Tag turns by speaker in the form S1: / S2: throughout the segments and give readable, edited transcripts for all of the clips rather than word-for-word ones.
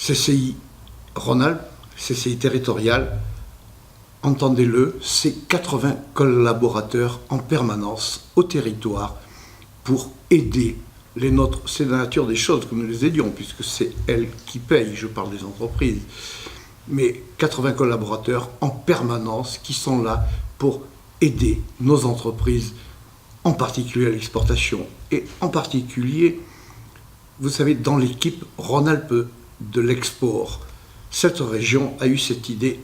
S1: CCI Rhône-Alpes, CCI territorial, entendez-le, c'est 80 collaborateurs en permanence au territoire pour aider les nôtres. C'est la nature des choses que nous les aidions, puisque c'est elles qui payent, je parle des entreprises. Mais 80 collaborateurs en permanence qui sont là pour aider nos entreprises, en particulier à l'exportation. Et en particulier, vous savez, dans l'équipe Rhône-Alpes de l'export, cette région a eu cette idée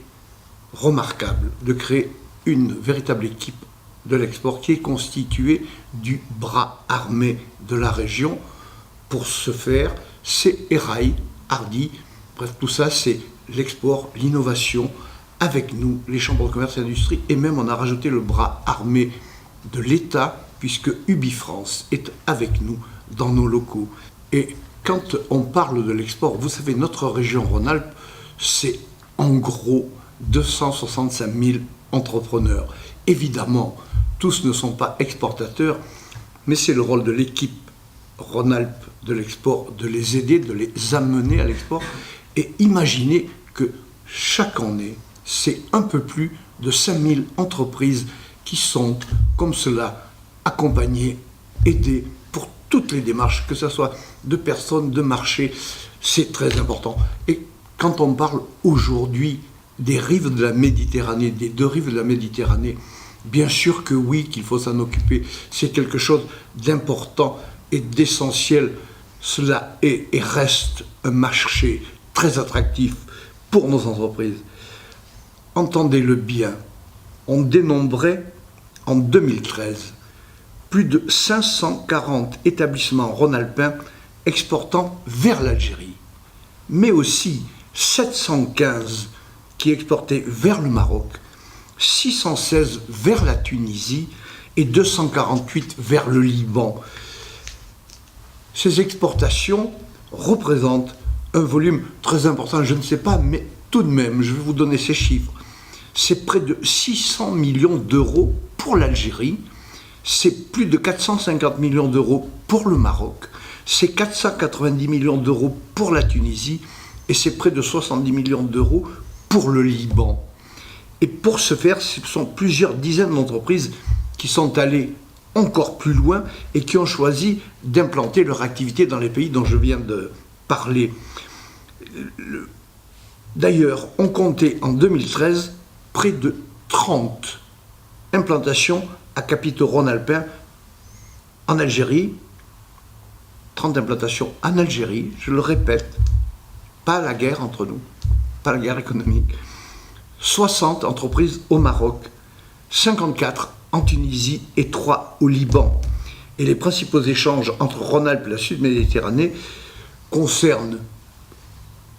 S1: remarquable de créer une véritable équipe de l'export qui est constituée du bras armé de la région. Pour ce faire, c'est Erail, Hardy, bref, tout ça, c'est l'export, l'innovation, avec nous, les chambres de commerce et d'industrie, et même on a rajouté le bras armé de l'État, puisque UbiFrance est avec nous dans nos locaux. Et quand on parle de l'export, vous savez, notre région Rhône-Alpes, c'est en gros 265 000 entrepreneurs. Évidemment, tous ne sont pas exportateurs, mais c'est le rôle de l'équipe Rhône-Alpes de l'export de les aider, de les amener à l'export. Et imaginez que chaque année, c'est un peu plus de 5 000 entreprises qui sont, comme cela, accompagnées, aidées pour toutes les démarches, que ce soit de personnes, de marché, c'est très important. Et quand on parle aujourd'hui des rives de la Méditerranée, des deux rives de la Méditerranée, bien sûr que oui, qu'il faut s'en occuper. C'est quelque chose d'important et d'essentiel. Cela est et reste un marché très attractif pour nos entreprises. Entendez-le bien, on dénombrait en 2013 plus de 540 établissements rhône-alpins exportant vers l'Algérie, mais aussi 715 qui exportaient vers le Maroc, 616 vers la Tunisie et 248 vers le Liban. Ces exportations représentent un volume très important, je ne sais pas, mais tout de même, je vais vous donner ces chiffres. C'est près de 600 millions d'euros pour l'Algérie, c'est plus de 450 millions d'euros pour le Maroc, c'est 490 millions d'euros pour la Tunisie et c'est près de 70 millions d'euros pour le Liban. Et pour ce faire, ce sont plusieurs dizaines d'entreprises qui sont allées encore plus loin et qui ont choisi d'implanter leur activité dans les pays dont je viens de parler. D'ailleurs, on comptait en 2013 près de 30 implantations à capitaux rhône-alpins en Algérie. 30 implantations en Algérie, je le répète, pas la guerre entre nous, pas la guerre économique. 60 entreprises au Maroc, 54 en Tunisie et 3 au Liban. Et les principaux échanges entre Rhône-Alpes et la Sud-Méditerranée concernent,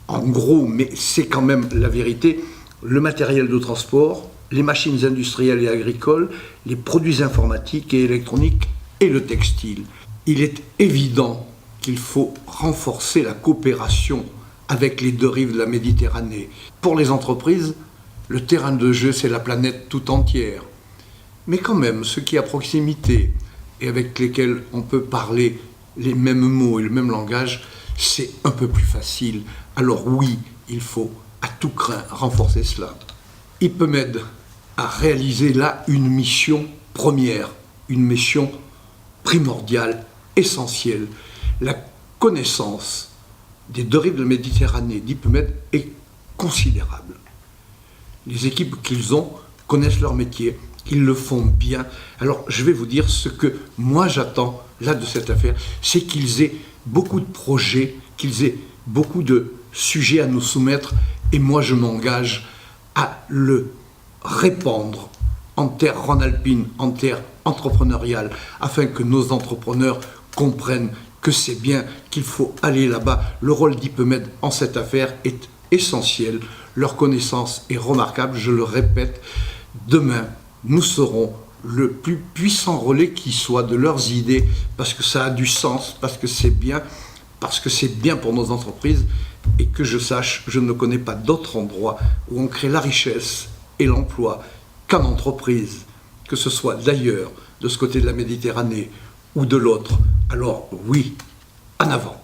S1: en gros, mais c'est quand même la vérité, le matériel de transport, les machines industrielles et agricoles, les produits informatiques et électroniques et le textile. Il est évident qu'il faut renforcer la coopération avec les deux rives de la Méditerranée. Pour les entreprises, le terrain de jeu, c'est la planète tout entière. Mais quand même, ceux qui à proximité et avec lesquels on peut parler les mêmes mots et le même langage, c'est un peu plus facile. Alors oui, il faut à tout craint renforcer cela. IPEMED a réalisé là une mission première, une mission primordiale, essentielle. La connaissance des deux rives de la Méditerranée d'IPEMED est considérable. Les équipes qu'ils ont connaissent leur métier, ils le font bien. Alors je vais vous dire ce que moi j'attends là de cette affaire, c'est qu'ils aient beaucoup de projets, qu'ils aient beaucoup de sujets à nous soumettre et moi je m'engage à le répandre en terre rhône-alpine, en terre entrepreneuriale, afin que nos entrepreneurs comprennent que c'est bien, qu'il faut aller là-bas. Le rôle d'IPEMED en cette affaire est essentiel, leur connaissance est remarquable, je le répète, demain nous serons le plus puissant relais qui soit de leurs idées, parce que ça a du sens, parce que c'est bien pour nos entreprises, et que je sache, je ne connais pas d'autre endroit où on crée la richesse et l'emploi qu'en entreprise, que ce soit d'ailleurs, de ce côté de la Méditerranée ou de l'autre. Alors oui, en avant.